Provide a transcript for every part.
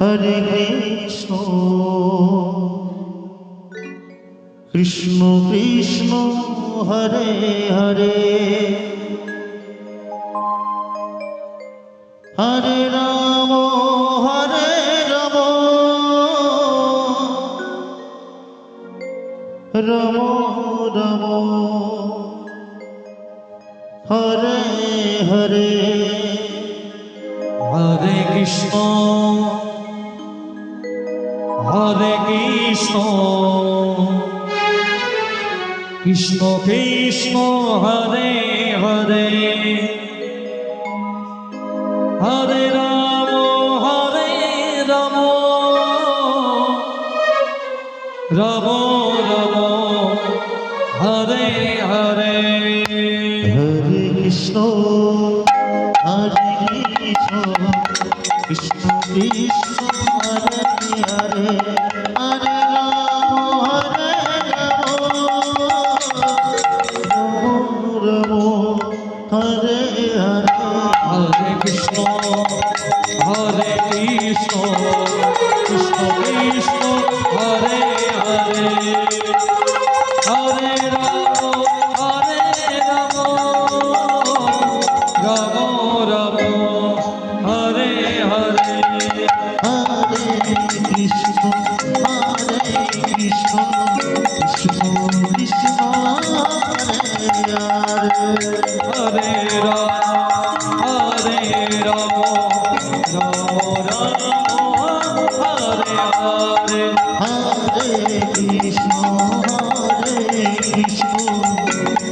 Hare Krishna Krishna Krishna Hare Hare Hare Ram Ram Ram Hare Hare Hare Krishna Krishna Krishna Hare Hare Hare Ram Ram Ram Hare Hare Hare Krishna Krishna Krishna Hare Hare Hare Ram Ram Hare Hare Hare Krishna Krishna Krishna Hare Hare Hare Ram Ram Ram Hare Hare Hare Krishna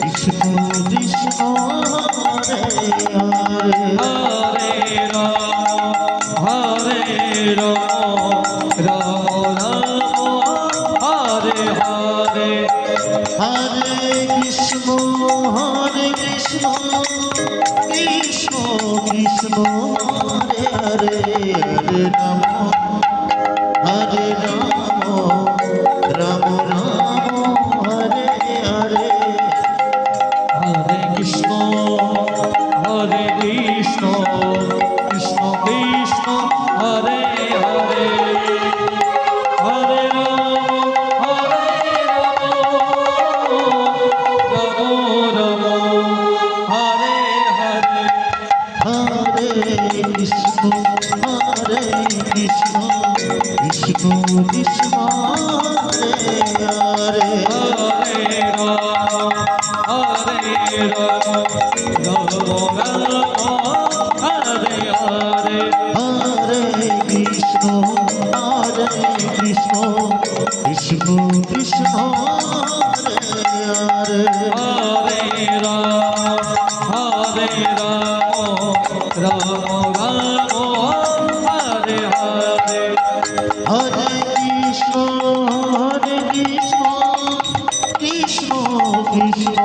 Krishna Krishna Hare Hare Hare Ram Ram Hare Hare Hare Krishna Krishna Krishna Hare Hare Hare Ram Ram Hare Hare Hare Krishna Krishna Krishna Hare Hare Hare Ram Ram Hare Hare Hare Krishna Krishna Krishna Hare Hare Hare Ram Ram Hare Hare Hare Krishna Krishna Krishna Hare Hare Hare Ram Hare Hare Hare Krishna Krishna Krishna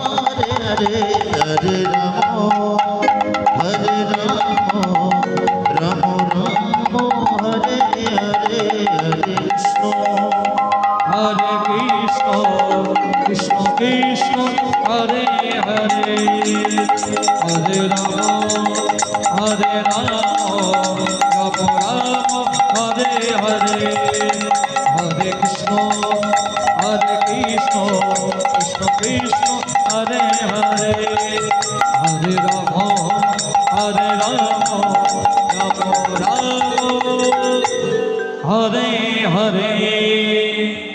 Hare Hare Hare Ram Ram Hare Hare Hare Krishna Krishna Krishna Hare Hare Hare Ram Ram Hare Hare Hare Krishna Hare Krishna Krishna Hare Hare Hare Ram Ram Hare Hare Hare Krishna Krishna Krishna Hare Hare Hare Ram Ram Hare Hare